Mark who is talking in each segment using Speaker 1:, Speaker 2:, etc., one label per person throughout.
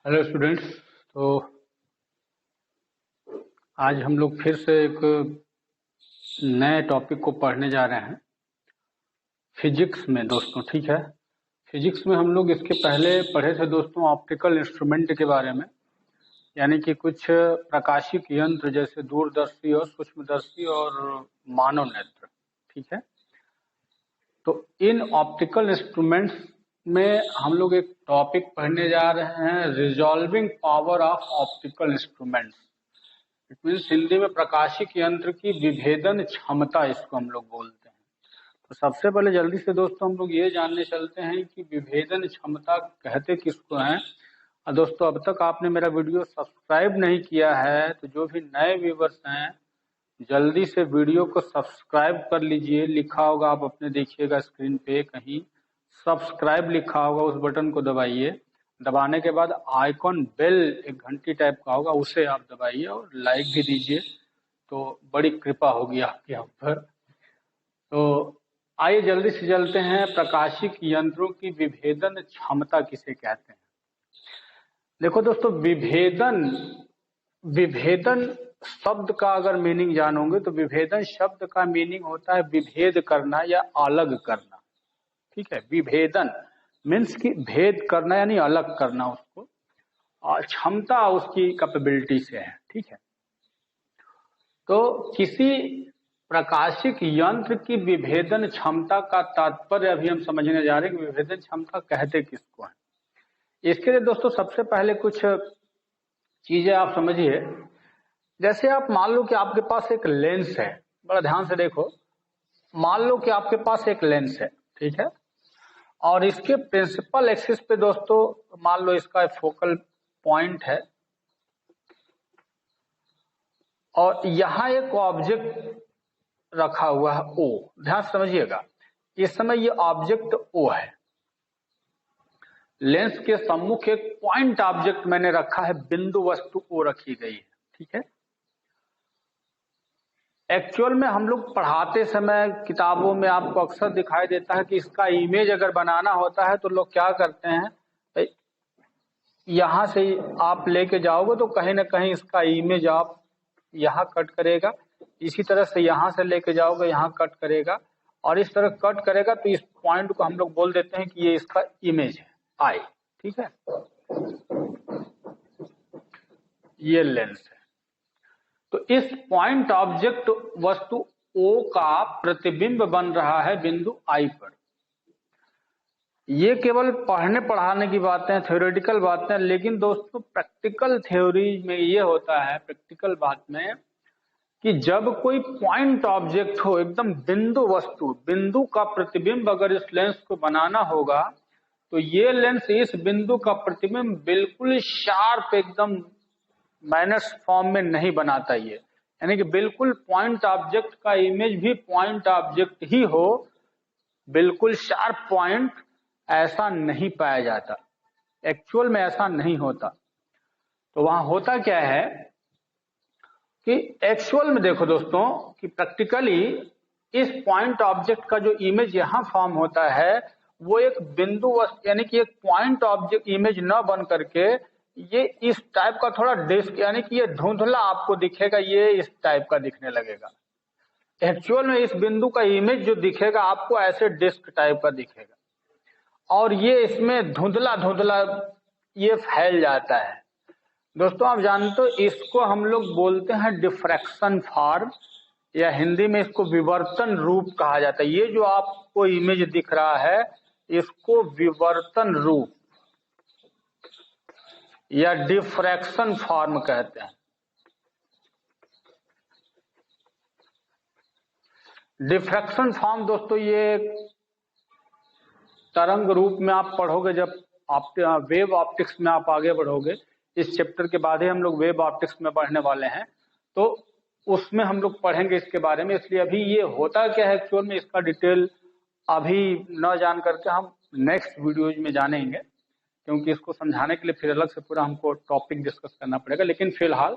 Speaker 1: Hello students. तो आज हम लोग फिर से एक नए टॉपिक को पढ़ने जा रहे हैं फिजिक्स में दोस्तों। ठीक है, फिजिक्स में हम लोग इसके पहले पढ़े थे दोस्तों ऑप्टिकल इंस्ट्रूमेंट के बारे में, यानी कि कुछ प्रकाशिक यंत्र जैसे दूरदर्शी और सूक्ष्मदर्शी और मानव नेत्र। ठीक है, तो इन ऑप्टिकल इंस्ट्रूमेंट्स में हम लोग एक टॉपिक पढ़ने जा रहे हैं, resolving power of optical instruments. It means Hindi में प्रकाशिक यंत्र की विभेदन क्षमता, इसको हम लोग बोलते हैं। तो सबसे पहले जल्दी से दोस्तों हम लोग ये जानने चलते हैं कि विभेदन क्षमता कहते किसको हैं। और दोस्तों अब तक आपने मेरा वीडियो सब्सक्राइब नहीं किया है तो जो भी नए व्यूवर्स हैं जल्दी से वीडियो को सब्सक्राइब कर लीजिए। लिखा होगा, आप अपने देखिएगा स्क्रीन पे कहीं सब्सक्राइब लिखा होगा, उस बटन को दबाइए। दबाने के बाद आइकॉन बेल एक घंटी टाइप का होगा, उसे आप दबाइए और लाइक भी दीजिए, तो बड़ी कृपा होगी आपके यहाँ पर। तो आइए जल्दी से चलते हैं, प्रकाशिक यंत्रों की विभेदन क्षमता किसे कहते हैं। देखो दोस्तों, विभेदन शब्द का अगर मीनिंग जानोगे तो विभेदन शब्द का मीनिंग होता है विभेद करना या अलग करना। ठीक है, विभेदन मीन्स की भेद करना यानी अलग करना उसको, और क्षमता उसकी कैपेबिलिटी से है। ठीक है, तो किसी प्रकाशिक यंत्र की विभेदन क्षमता का तात्पर्य अभी हम समझने जा रहे हैं कि विभेदन क्षमता कहते किसको है। इसके लिए दोस्तों सबसे पहले कुछ चीजें आप समझिए। जैसे आप मान लो कि आपके पास एक लेंस है, बड़ा ध्यान से देखो। मान लो कि आपके पास एक लेंस है, ठीक है, और इसके प्रिंसिपल एक्सिस पे दोस्तों मान लो इसका फोकल पॉइंट है और यहां एक ऑब्जेक्ट रखा हुआ है O। ध्यान से समझिएगा, इस समय ये ऑब्जेक्ट O है। लेंस के सम्मुख एक पॉइंट ऑब्जेक्ट मैंने रखा है, बिंदु वस्तु O रखी गई है। ठीक है, एक्चुअल में हम लोग पढ़ाते समय किताबों में आपको अक्सर दिखाई देता है कि इसका इमेज अगर बनाना होता है तो लोग क्या करते हैं, यहां से आप लेके जाओगे तो कहीं ना कहीं इसका इमेज आप यहाँ कट करेगा, इसी तरह से यहां से लेके जाओगे यहाँ कट करेगा, और इस तरह कट करेगा तो इस पॉइंट को हम लोग बोल देते हैं कि ये इसका इमेज है, आई। ठीक है, ये लेंस है। तो इस पॉइंट ऑब्जेक्ट वस्तु O का प्रतिबिंब बन रहा है बिंदु I पर। ये केवल पढ़ने पढ़ाने की बातें हैं, थ्योरेटिकल बातें हैं, लेकिन दोस्तों प्रैक्टिकल थ्योरी में ये होता है, प्रैक्टिकल बात में, कि जब कोई पॉइंट ऑब्जेक्ट हो, एकदम बिंदु वस्तु, बिंदु का प्रतिबिंब अगर इस लेंस को बनाना होगा तो ये लेंस इस बिंदु का प्रतिबिंब बिल्कुल शार्प एकदम माइनस फॉर्म में नहीं बनाता। ये यानी कि बिल्कुल पॉइंट ऑब्जेक्ट का इमेज भी पॉइंट ऑब्जेक्ट ही हो, बिल्कुल शार्प पॉइंट ऐसा नहीं पाया जाता। एक्चुअल में ऐसा नहीं होता। तो वहां होता क्या है कि एक्चुअल में देखो दोस्तों कि प्रैक्टिकली इस पॉइंट ऑब्जेक्ट का जो इमेज यहां फॉर्म होता है वो एक बिंदु वस्तु यानी कि एक पॉइंट ऑब्जेक्ट इमेज न बन करके ये इस टाइप का थोड़ा डिस्क यानी कि ये धुंधला आपको दिखेगा, ये इस टाइप का दिखने लगेगा। एक्चुअल में इस बिंदु का इमेज जो दिखेगा आपको ऐसे डिस्क टाइप का दिखेगा, और ये इसमें धुंधला धुंधला ये फैल जाता है। दोस्तों आप जानते हो इसको हम लोग बोलते हैं डिफ्रैक्शन फॉर्म, या हिंदी में इसको विवर्तन रूप कहा जाता है। ये जो आपको इमेज दिख रहा है इसको विवर्तन रूप या डिफ्रैक्शन फॉर्म कहते हैं। डिफ्रैक्शन फॉर्म दोस्तों ये तरंग रूप में आप पढ़ोगे, जब आप वेव ऑप्टिक्स में आप आगे बढ़ोगे, इस चैप्टर के बाद ही हम लोग वेव ऑप्टिक्स में पढ़ने वाले हैं, तो उसमें हम लोग पढ़ेंगे इसके बारे में। इसलिए अभी ये होता क्या है एक्चुअल में, इसका डिटेल अभी न जान करके हम नेक्स्ट वीडियोज में जानेंगे, क्योंकि इसको समझाने के लिए फिर अलग से पूरा हमको टॉपिक डिस्कस करना पड़ेगा। लेकिन फिलहाल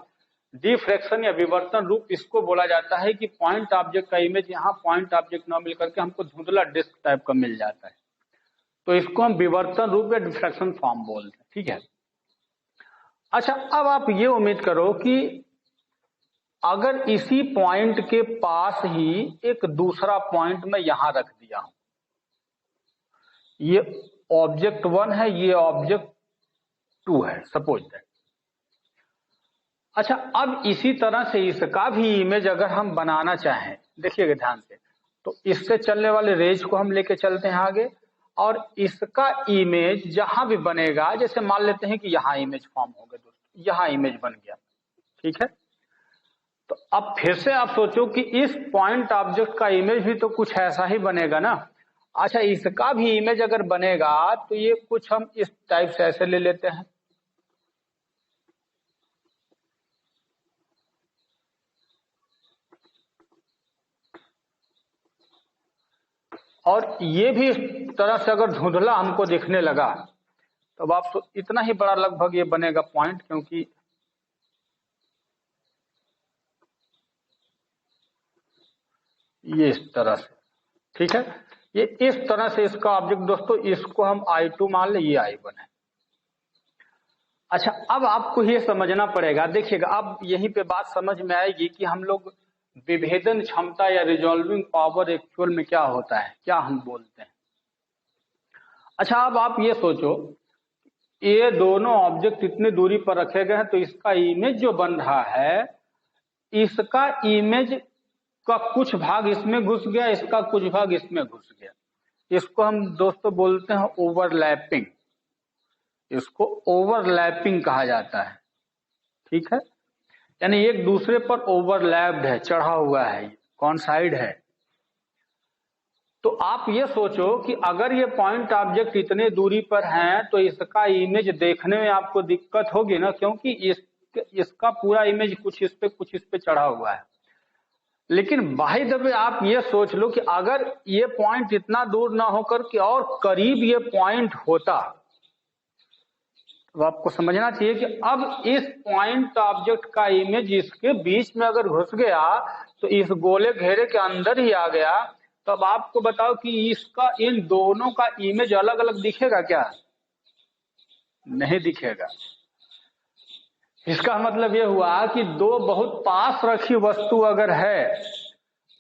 Speaker 1: डिफ्रैक्शन या विवर्तन रूप इसको बोला जाता है कि पॉइंट ऑब्जेक्ट का इमेज यहाँ पॉइंट ऑब्जेक्ट न मिल करके हमको धुंधला डिस्क टाइप का मिल जाता है, तो इसको हम विवर्तन रूप या डिफ्रैक्शन फॉर्म बोलते हैं। ठीक है, अच्छा, अब आप ये उम्मीद करो कि अगर इसी पॉइंट के पास ही एक दूसरा पॉइंट मैं यहां रख दिया हूं, ये ऑब्जेक्ट 1 है, ये ऑब्जेक्ट 2 है, सपोज दैट। अच्छा, अब इसी तरह से इसका भी इमेज अगर हम बनाना चाहें, देखिएगा ध्यान से, तो इससे चलने वाले रेज को हम लेके चलते हैं आगे, और इसका इमेज जहां भी बनेगा, जैसे मान लेते हैं कि यहां इमेज फॉर्म हो गया दोस्तों, यहां इमेज बन गया, ठीक है। तो अब फिर से आप सोचो कि इस पॉइंट ऑब्जेक्ट का इमेज भी तो कुछ ऐसा ही बनेगा ना। अच्छा, इसका भी इमेज अगर बनेगा तो ये कुछ हम इस टाइप से ऐसे ले लेते हैं, और ये भी इस तरह से अगर धुंधला हमको दिखने लगा, तब आप इतना ही बड़ा लगभग ये बनेगा पॉइंट, क्योंकि ये इस तरह से, ठीक है, ये इस तरह से इसका ऑब्जेक्ट दोस्तों, इसको हम I2 मान ले, ये I1 है। अच्छा, अब आपको ये समझना पड़ेगा, देखिएगा अब यहीं पे बात समझ में आएगी कि हम लोग विभेदन क्षमता या रिजॉल्विंग पावर एक्चुअल में क्या होता है, क्या हम बोलते हैं। अच्छा, अब आप ये सोचो, ये दोनों ऑब्जेक्ट इतनी दूरी पर रखे गए हैं, तो इसका इमेज जो बन रहा है, इसका इमेज का कुछ भाग इसमें घुस गया, इसका कुछ भाग इसमें घुस गया, इसको हम दोस्तों बोलते हैं ओवरलैपिंग, इसको ओवरलैपिंग कहा जाता है, ठीक है। यानी एक दूसरे पर ओवरलैप्ड है, चढ़ा हुआ है, कौन साइड है। तो आप ये सोचो कि अगर ये पॉइंट ऑब्जेक्ट इतने दूरी पर हैं, तो इसका इमेज देखने में आपको दिक्कत होगी ना, क्योंकि इसका पूरा इमेज कुछ इस पे चढ़ा हुआ है। लेकिन बाय द वे आप ये सोच लो कि अगर ये पॉइंट इतना दूर ना होकर के और करीब ये पॉइंट होता, तो आपको समझना चाहिए कि अब इस पॉइंट ऑब्जेक्ट का इमेज इसके बीच में अगर घुस गया, तो इस गोले घेरे के अंदर ही आ गया, तो अब आपको बताओ कि इसका इन दोनों का इमेज अलग अलग दिखेगा क्या? नहीं दिखेगा। इसका मतलब यह हुआ कि दो बहुत पास रखी वस्तु अगर है,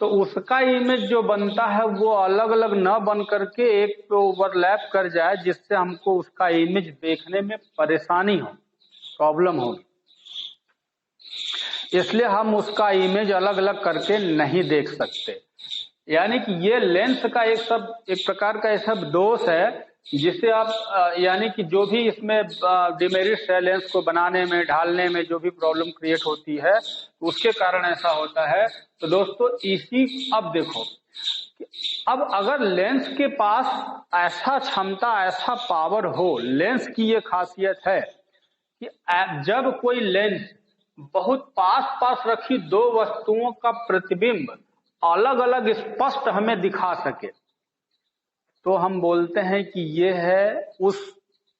Speaker 1: तो उसका इमेज जो बनता है वो अलग अलग न बन करके एक पे ओवरलैप कर जाए, जिससे हमको उसका इमेज देखने में परेशानी हो, प्रॉब्लम होगी। इसलिए हम उसका इमेज अलग अलग करके नहीं देख सकते। यानी कि ये लेंस का एक प्रकार का ऐसा दोष है, जिसे आप यानी कि जो भी इसमें डिमेरिट्स है लेंस को बनाने में, ढालने में जो भी प्रॉब्लम क्रिएट होती है, उसके कारण ऐसा होता है। तो दोस्तों अब देखो, अब अगर लेंस के पास ऐसा क्षमता, ऐसा पावर हो, लेंस की ये खासियत है कि जब कोई लेंस बहुत पास पास रखी दो वस्तुओं का प्रतिबिंब अलग अलग स्पष्ट हमें दिखा सके, तो हम बोलते हैं कि यह है उस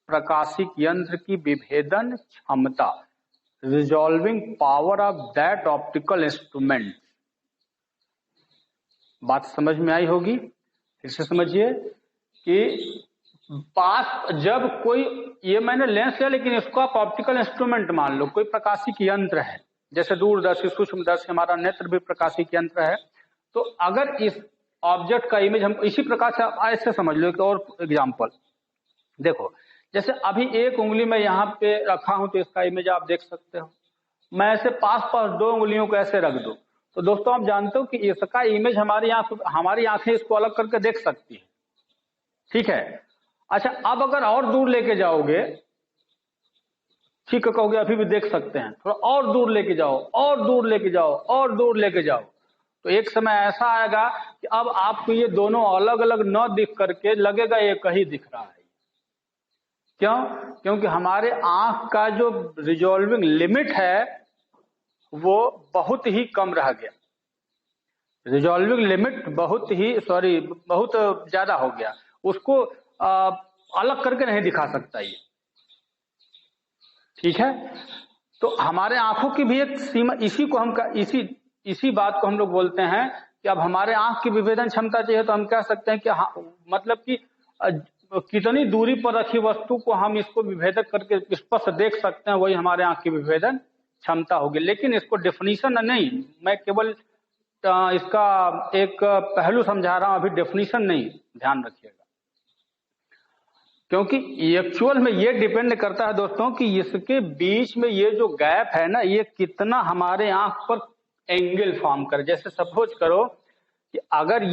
Speaker 1: प्रकाशिक यंत्र की विभेदन क्षमता, resolving power of that optical instrument. बात समझ में आई होगी? फिर से समझिए कि पास जब कोई, ये मैंने लेंस लिया लेकिन इसको आप ऑप्टिकल इंस्ट्रूमेंट मान लो, कोई प्रकाशिक यंत्र है, जैसे दूरदर्शी, सूक्ष्मदर्शी, हमारा नेत्र भी प्रकाशिक यंत्र है। तो अगर इस ऑब्जेक्ट का इमेज हम इसी प्रकार से ऐसे समझ लो, कि और एग्जांपल देखो, जैसे अभी एक उंगली में यहाँ पे रखा हूं, तो इसका इमेज आप देख सकते हो। मैं ऐसे पास पास दो उंगलियों को ऐसे रख दूं, तो दोस्तों आप जानते हो कि इसका इमेज हमारी आंखें इसको अलग करके देख सकती है, ठीक है। अच्छा, अब अगर और दूर लेके जाओगे, ठीक है, कहोगे अभी भी देख सकते हैं, थोड़ा और दूर लेके जाओ, और दूर लेके जाओ, और दूर लेके जाओ, तो एक समय ऐसा आएगा कि अब आपको ये दोनों अलग अलग न दिख करके लगेगा एक ही दिख रहा है। क्यों? क्योंकि हमारे आंख का जो रिजॉल्विंग लिमिट है वो बहुत ही कम रह गया, रिजॉल्विंग लिमिट बहुत ज्यादा हो गया, उसको अलग करके नहीं दिखा सकता ये, ठीक है। तो हमारे आंखों की भी एक सीमा, इसी बात को हम लोग बोलते हैं कि अब हमारे आंख की विभेदन क्षमता चाहिए, तो हम कह सकते हैं कि मतलब कि कितनी दूरी पर रखी वस्तु को हम इसको विभेदक करके स्पष्ट देख सकते हैं, वही हमारे आंख की विभेदन क्षमता होगी। लेकिन इसको डेफिनेशन नहीं, मैं केवल इसका एक पहलू समझा रहा हूं, अभी डेफिनेशन नहीं, ध्यान रखिएगा। क्योंकि एक्चुअल में ये डिपेंड करता है दोस्तों कि इसके बीच में ये जो गैप है ना, ये कितना हमारे आंख पर एंगल फॉर्म करे। जैसे सपोज करो कि अगर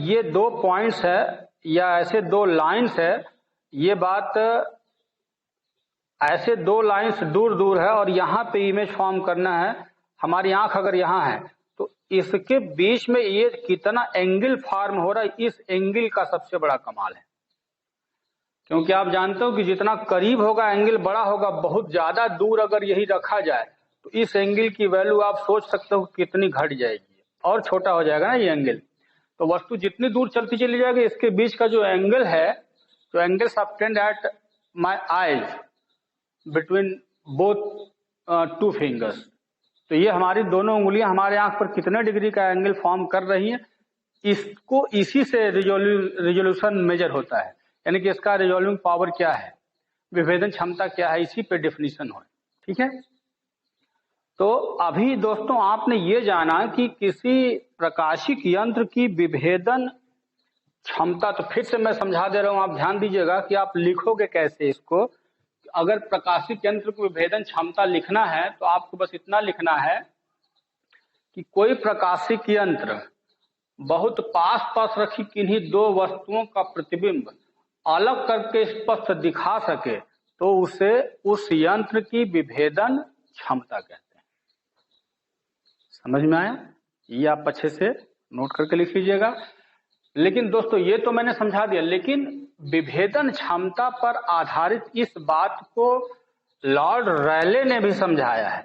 Speaker 1: ये दो पॉइंट्स है या ऐसे दो लाइंस है, ये बात ऐसे दो लाइंस दूर दूर है और यहाँ पे इमेज फॉर्म करना है, हमारी आंख अगर यहाँ है तो इसके बीच में ये कितना एंगल फॉर्म हो रहा है, इस एंगल का सबसे बड़ा कमाल है। क्योंकि आप जानते हो कि जितना करीब होगा एंगल बड़ा होगा, बहुत ज्यादा दूर अगर यही रखा जाए तो इस एंगल की वैल्यू आप सोच सकते हो कितनी घट जाएगी और छोटा हो जाएगा ना ये एंगल। तो वस्तु जितनी दूर चलती चली जाएगी, इसके बीच का जो एंगल है, जो angle subtend at my eyes between both two fingers, तो ये हमारी दोनों उंगलियां हमारे आंख पर कितने डिग्री का एंगल फॉर्म कर रही हैं, इसको इसी से रिजोल्यूशन मेजर होता है। यानी कि इसका रिजोल्विंग पावर क्या है, विभेदन क्षमता क्या है, इसी पे डेफिनेशन हो। ठीक है, तो अभी दोस्तों आपने ये जाना कि किसी प्रकाशिक यंत्र की विभेदन क्षमता, तो फिर से मैं समझा दे रहा हूं, आप ध्यान दीजिएगा कि आप लिखोगे कैसे इसको। अगर प्रकाशिक यंत्र की विभेदन क्षमता लिखना है तो आपको बस इतना लिखना है कि कोई प्रकाशिक यंत्र बहुत पास पास रखी किन्हीं दो वस्तुओं का प्रतिबिंब अलग करके स्पष्ट दिखा सके तो उसे उस यंत्र की विभेदन क्षमता कहते हैं। समझ में आया? ये आप अच्छे से नोट करके लिख लीजिएगा। लेकिन दोस्तों ये तो मैंने समझा दिया, लेकिन विभेदन क्षमता पर आधारित इस बात को लॉर्ड रैले ने भी समझाया है।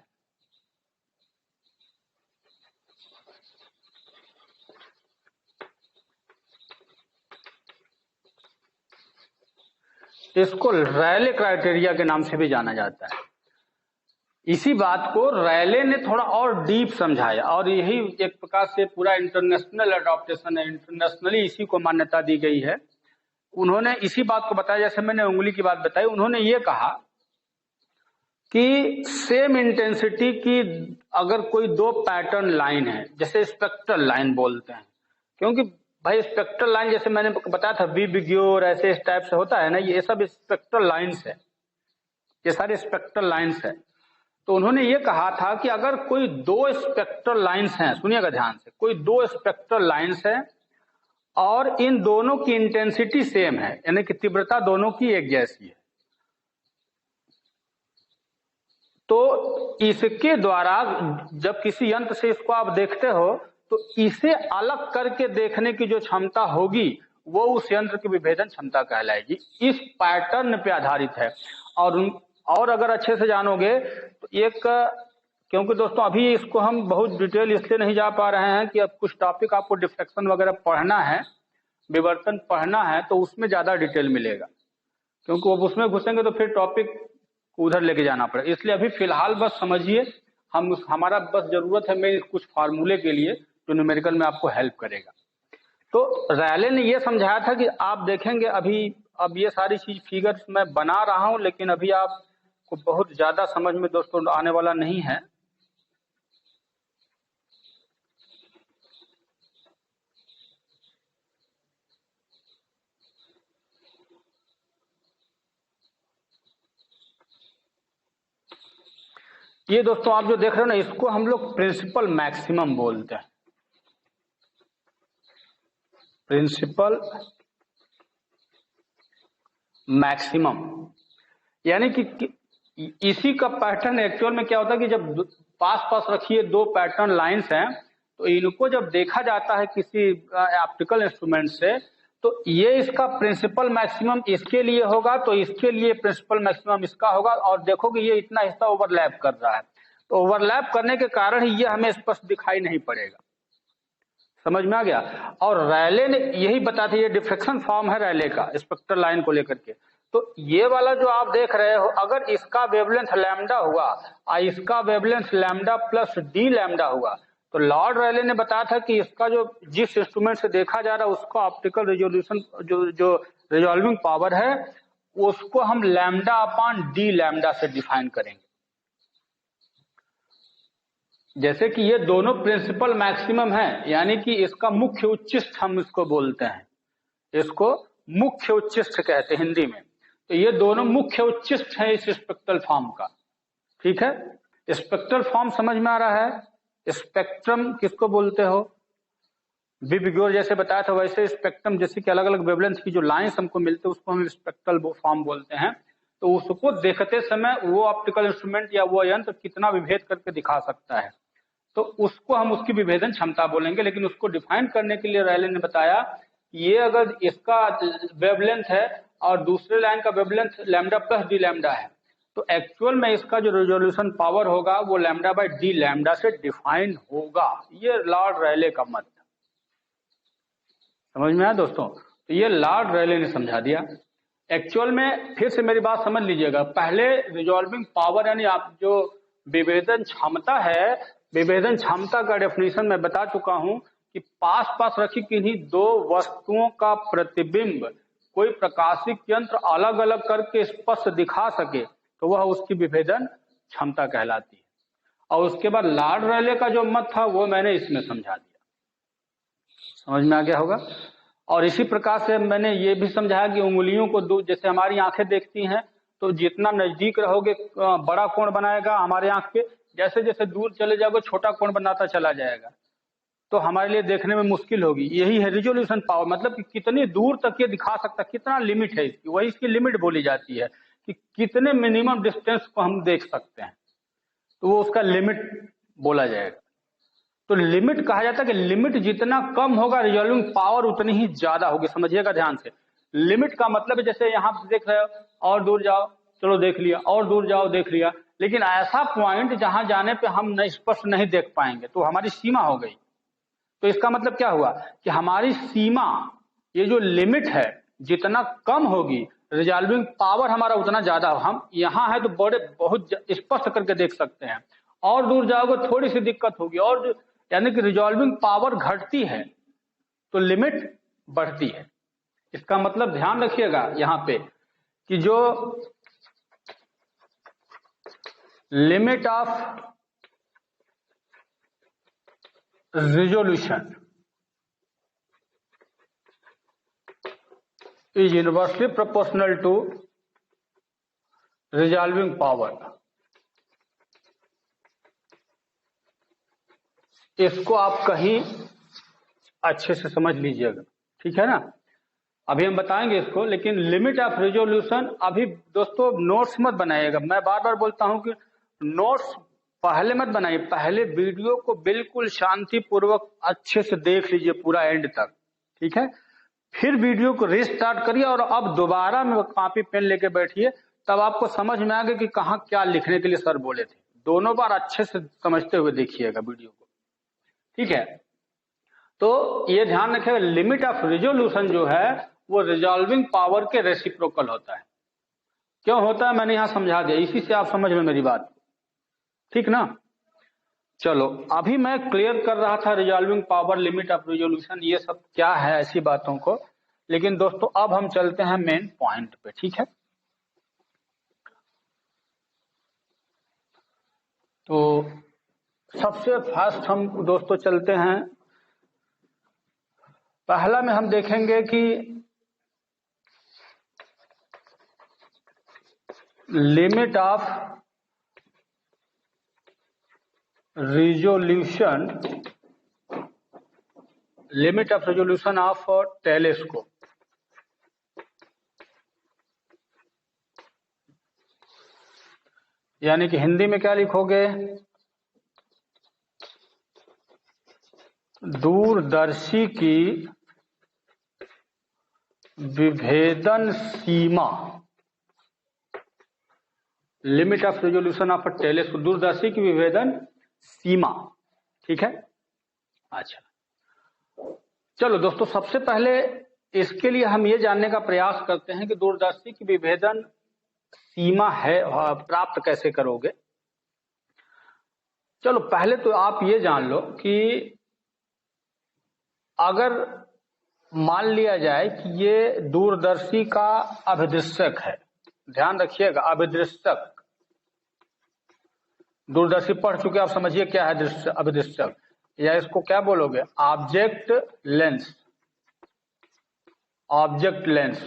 Speaker 1: इसको रैले क्राइटेरिया के नाम से भी जाना जाता है। इसी बात को रैले ने थोड़ा और डीप समझाया और यही एक प्रकार से पूरा इंटरनेशनल अडॉप्टेशन है, इंटरनेशनली इसी को मान्यता दी गई है। उन्होंने इसी बात को बताया, जैसे मैंने उंगली की बात बताई, उन्होंने ये कहा कि सेम इंटेंसिटी की अगर कोई दो पैटर्न लाइन है, जैसे स्पेक्ट्रल लाइन बोलते हैं, क्योंकि भाई स्पेक्ट्रल लाइन जैसे मैंने बताया था विबग्यो और ऐसे इस टाइप से होता है ना, ये सब स्पेक्ट्रल लाइन्स है, ये सारे स्पेक्ट्रल लाइन्स है। तो उन्होंने ये कहा था कि अगर कोई दो स्पेक्ट्रल लाइन्स हैं, सुनिएगा ध्यान से, कोई दो स्पेक्ट्रल लाइन्स है और इन दोनों की इंटेंसिटी सेम है, यानी कि तीव्रता दोनों की एक जैसी है, तो इसके द्वारा जब किसी यंत्र से इसको आप देखते हो तो इसे अलग करके देखने की जो क्षमता होगी वो उस यंत्र की विभेदन क्षमता कहलाएगी। इस पैटर्न पे आधारित है। और अगर अच्छे से जानोगे तो एक, क्योंकि दोस्तों अभी इसको हम बहुत डिटेल इसलिए नहीं जा पा रहे हैं कि अब कुछ टॉपिक आपको डिफ्रैक्शन वगैरह पढ़ना है, विवर्तन पढ़ना है, तो उसमें ज्यादा डिटेल मिलेगा, क्योंकि अब उसमें घुसेंगे तो फिर टॉपिक उधर लेके जाना पड़ेगा। इसलिए अभी फिलहाल बस समझिए, हमारा बस जरूरत है मैं कुछ फार्मूले के लिए जो न्यूमेरिकल में आपको हेल्प करेगा। तो रैले ने ये समझाया था कि आप देखेंगे अभी, अब ये सारी चीज फिगर्स मैं बना रहा हूं, लेकिन अभी आपको बहुत ज्यादा समझ में दोस्तों आने वाला नहीं है। ये दोस्तों आप जो देख रहे हो ना, इसको हम लोग प्रिंसिपल मैक्सिमम बोलते हैं, प्रिंसिपल मैक्सिमम। यानी कि इसी का पैटर्न एक्चुअल में क्या होता है कि जब पास पास रखिए दो पैटर्न लाइंस हैं तो इनको जब देखा जाता है किसी ऑप्टिकल इंस्ट्रूमेंट से, तो ये इसका प्रिंसिपल मैक्सिमम इसके लिए होगा, तो इसके लिए प्रिंसिपल मैक्सिमम इसका होगा, और देखोगे ये इतना हिस्सा ओवरलैप कर रहा है, तो ओवरलैप करने के कारण ही ये हमें स्पष्ट दिखाई नहीं पड़ेगा। समझ में आ गया? और रैले ने यही बताया था, ये डिफ्रैक्शन फॉर्म है रैले का स्पेक्ट्रल लाइन को लेकर के। तो ये वाला जो आप देख रहे हो, अगर इसका वेवलेंथ लैम्डा हुआ और इसका wavelength lambda plus D lambda हुआ, तो लॉर्ड रेले ने बताया था कि इसका जो जिस इंस्ट्रूमेंट से देखा जा रहा है उसका ऑप्टिकल रिजोल्यूशन जो रिजॉल्विंग पावर है उसको हम लैम्डा अपॉन डी लैम्डा से डिफाइन करेंगे। जैसे कि ये दोनों प्रिंसिपल मैक्सिमम है, यानी कि इसका मुख्य उच्चिष्ट हम इसको बोलते हैं, इसको मुख्य उच्चिष्ट कहते हैं हिंदी में। तो ये दोनों मुख्य उच्चिष्ट है इस स्पेक्ट्रल फॉर्म का। ठीक है, स्पेक्ट्रल फॉर्म समझ में आ रहा है। स्पेक्ट्रम किसको बोलते हो? विबग्योर जैसे बताया था वैसे स्पेक्ट्रम, जैसे कि अलग अलग वेवलेंथ की जो लाइंस हमको मिलते हैं उसको हम स्पेक्ट्रल फॉर्म बोलते हैं। तो उसको देखते समय वो ऑप्टिकल इंस्ट्रूमेंट या वो यंत्र कितना विभेद करके दिखा सकता है, तो उसको हम उसकी विभेदन क्षमता बोलेंगे। लेकिन उसको डिफाइन करने के लिए रेले ने बताया ये अगर इसका वेवलेंथ है और दूसरे लाइन का wavelength lambda plus D lambda है, तो एक्चुअल में इसका जो रिजोल्यूशन पावर होगा वो लैम्डा बाय डी लैम्डा से डिफाइन होगा। ये लॉर्ड रेले का मत है। समझ में आया दोस्तों? तो ये लॉर्ड रेले ने समझा दिया। एक्चुअल में फिर से मेरी बात समझ लीजिएगा, पहले रिजॉल्विंग पावर यानी आप जो विभेदन क्षमता है, विभेदन क्षमता का डेफिनेशन मैं बता चुका हूं कि पास पास रखी किन्हीं दो वस्तुओं का प्रतिबिंब कोई प्रकाशिक यंत्र अलग अलग करके स्पष्ट दिखा सके तो वह उसकी विभेदन क्षमता कहलाती है। और उसके बाद लॉर्ड रेले का जो मत था वो मैंने इसमें समझा दिया। समझ में आ गया होगा। और इसी प्रकार से मैंने ये भी समझाया कि उंगलियों को दूर, जैसे हमारी आंखें देखती हैं तो जितना नजदीक रहोगे बड़ा कोण बनाएगा हमारे आंख पे, जैसे जैसे दूर चले जाओगे छोटा कोण बनाता चला जाएगा, तो हमारे लिए देखने में मुश्किल होगी। यही है रिजोल्यूशन पावर, मतलब कि कितनी दूर तक ये दिखा सकता, कितना लिमिट है इसकी, वही इसकी लिमिट बोली जाती है कि कितने मिनिमम डिस्टेंस को हम देख सकते हैं, तो वो उसका लिमिट बोला जाएगा। तो लिमिट कहा जाता है कि लिमिट जितना कम होगा रिजॉल्विंग पावर उतनी ही ज्यादा होगी। समझिएगा ध्यान से, लिमिट का मतलब है जैसे यहाँ देख रहे हो और दूर जाओ चलो देख लिया, और दूर जाओ देख लिया, लेकिन ऐसा पॉइंट जहां जाने पे हम नहीं स्पष्ट नहीं देख पाएंगे तो हमारी सीमा हो गई। तो इसका मतलब क्या हुआ कि हमारी सीमा, ये जो लिमिट है जितना कम होगी रिजॉल्विंग पावर हमारा उतना ज्यादा। हम यहाँ है तो बड़े बहुत स्पष्ट करके देख सकते हैं, और दूर जाओगे थोड़ी सी दिक्कत होगी, और यानी कि रिजॉल्विंग पावर घटती है तो लिमिट बढ़ती है। इसका मतलब ध्यान रखिएगा यहाँ पे कि जो limit of resolution is inversely proportional to resolving power। इसको आप कहीं अच्छे से समझ लीजिएगा, ठीक है ना। अभी हम बताएंगे इसको, लेकिन लिमिट ऑफ रिजोल्यूशन अभी दोस्तों नोट्स मत बनाइएगा। मैं बार बार बोलता हूं कि नोट्स पहले मत बनाइए, पहले वीडियो को बिल्कुल शांतिपूर्वक अच्छे से देख लीजिए पूरा एंड तक, ठीक है। फिर वीडियो को रीस्टार्ट करिए और अब दोबारा में कॉपी पेन लेके बैठिए, तब आपको समझ में आ गया कि कहाँ क्या लिखने के लिए सर बोले थे। दोनों बार अच्छे से समझते हुए देखिएगा वीडियो को, ठीक है। तो ये ध्यान रखिएगा लिमिट ऑफ रिजोल्यूशन जो है वो रिजॉल्विंग पावर के रेसिप्रोकल होता है। क्यों होता है मैंने यहां समझा दिया, इसी से आप समझ में मेरी बात, ठीक ना। चलो अभी मैं क्लियर कर रहा था resolving power, limit of resolution, ये सब क्या है ऐसी बातों को। लेकिन दोस्तों अब हम चलते हैं मेन पॉइंट पे, ठीक है। तो सबसे फर्स्ट हम दोस्तों चलते हैं, पहला में हम देखेंगे कि limit of resolution, limit of resolution of telescope. यानी कि हिंदी में क्या लिखोगे, दूरदर्शी की विभेदन सीमा, limit of resolution of telescope, दूरदर्शी की विभेदन सीमा, ठीक है। अच्छा चलो दोस्तों, सबसे पहले इसके लिए हम ये जानने का प्रयास करते हैं कि दूरदर्शी की विभेदन सीमा है प्राप्त कैसे करोगे। चलो पहले तो आप ये जान लो कि अगर मान लिया जाए कि ये दूरदर्शी का अभिदृश्यक है, ध्यान रखिएगा, अभिदृश्यक, दूरदर्शी पढ़ चुके आप, समझिए क्या है अभिदृश्यक, या इसको क्या बोलोगे, ऑब्जेक्ट लेंस, ऑब्जेक्ट लेंस,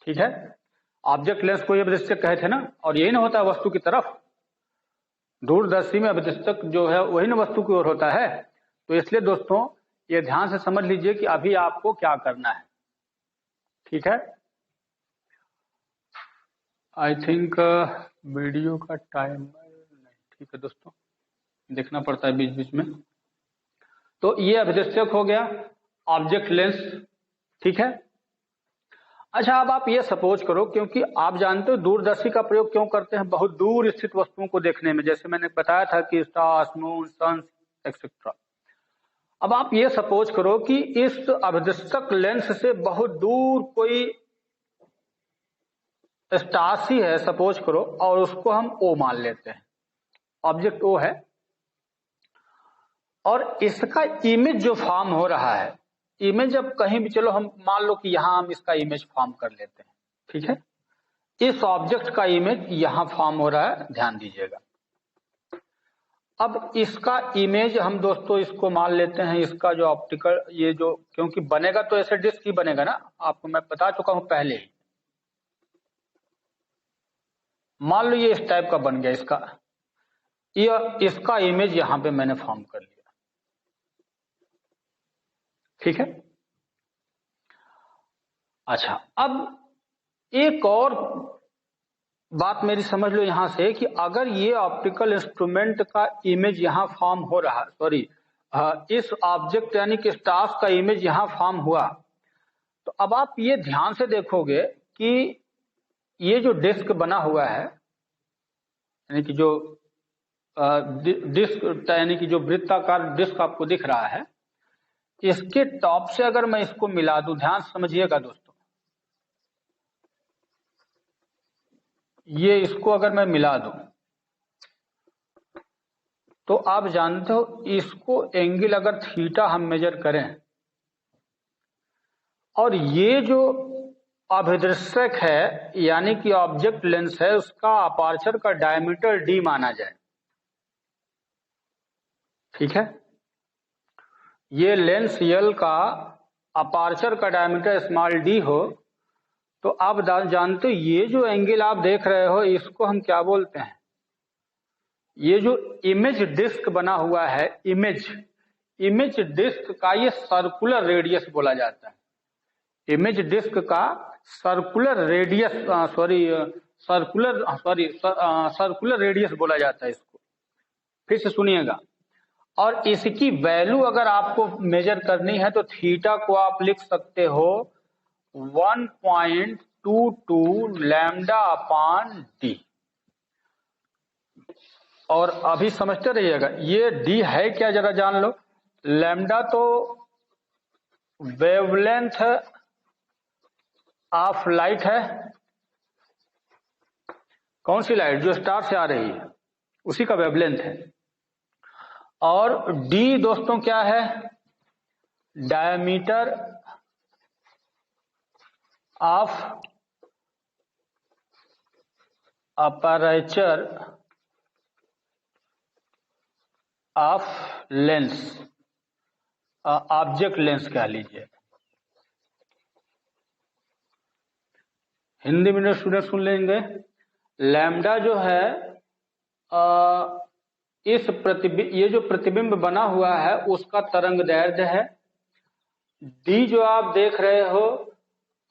Speaker 1: ठीक है। ऑब्जेक्ट लेंस को ये अभिदृश्यक कहे थे ना, और यही ना होता है वस्तु की तरफ, दूरदर्शी में अभिदृश्यक जो है वही ना वस्तु की ओर होता है। तो इसलिए दोस्तों ये ध्यान से समझ लीजिए कि अभी आपको क्या करना है, ठीक है। आई थिंक वीडियो का टाइम नहीं, ठीक है दोस्तों, देखना पड़ता है बीच बीच में। तो ये अभिदृश्यक हो गया, ऑब्जेक्ट लेंस, ठीक है। अच्छा अब आप ये सपोज करो, क्योंकि आप जानते हो दूरदर्शी का प्रयोग क्यों करते हैं, बहुत दूर स्थित वस्तुओं को देखने में, जैसे मैंने बताया था कि स्टार्स, मून, सन एक्सेट्रा। अब आप ये सपोज करो कि इस अभिदृश्यक लेंस से बहुत दूर कोई स्टार्स ही है सपोज करो, और उसको हम ओ मान लेते हैं, ऑब्जेक्ट ओ है, और इसका इमेज जो फॉर्म हो रहा है, इमेज अब कहीं भी, चलो हम मान लो कि यहां हम इसका इमेज फॉर्म कर लेते हैं, ठीक है। इस ऑब्जेक्ट का इमेज यहां फॉर्म हो रहा है, ध्यान दीजिएगा। अब इसका इमेज हम दोस्तों इसको मान लेते हैं, इसका जो ऑप्टिकल ये जो, क्योंकि बनेगा तो ऐसे डिस्क ही बनेगा ना, आपको मैं बता चुका हूं पहले ही। मान लो ये इस टाइप का बन गया, इसका इमेज यहां पे मैंने फॉर्म कर लिया, ठीक है। अच्छा अब एक और बात मेरी समझ लो यहां से, कि अगर ये ऑप्टिकल इंस्ट्रूमेंट का इमेज यहां फॉर्म हो रहा, सॉरी इस ऑब्जेक्ट यानी कि स्टार्स का इमेज यहां फॉर्म हुआ, तो अब आप ये ध्यान से देखोगे कि ये जो डिस्क बना हुआ है, यानी कि जो डिस्क यानी कि जो वृत्ताकार डिस्क आपको दिख रहा है, इसके टॉप से अगर मैं इसको मिला दूं, ध्यान समझिएगा दोस्तों, ये इसको अगर मैं मिला दूं, तो आप जानते हो इसको एंगल अगर थीटा हम मेजर करें, और ये जो अभिदृश्यक है यानी कि ऑब्जेक्ट लेंस है, उसका अपर्चर का डायमीटर d माना जाए, ठीक है। ये लेंस यल का अपर्चर का डायमीटर स्मॉल d हो, तो आप जानते हो ये जो एंगल आप देख रहे हो इसको हम क्या बोलते हैं, ये जो इमेज डिस्क बना हुआ है, इमेज डिस्क का ये सर्कुलर रेडियस बोला जाता है, इमेज डिस्क का सर्कुलर रेडियस, सर्कुलर रेडियस बोला जाता है इसको, फिर से सुनिएगा। और इसकी वैल्यू अगर आपको मेजर करनी है तो थीटा को आप लिख सकते हो 1.22 लैम्डा अपान डी। और अभी समझते रहिएगा, ये डी है क्या जरा जान लो। लैम्डा तो वेवलेंथ ऑफ लाइट है, कौन सी लाइट, जो स्टार से आ रही है उसी का वेवलेंथ है। और डी दोस्तों क्या है, diameter of aperture of lens, object lens कह लीजिए, हिंदी में स्टूडेंट सुन लेंगे। लैम्डा जो है इस प्रतिबिंब, ये जो प्रतिबिंब बना हुआ है उसका तरंग दैर्ध्य है। डी जो आप देख रहे हो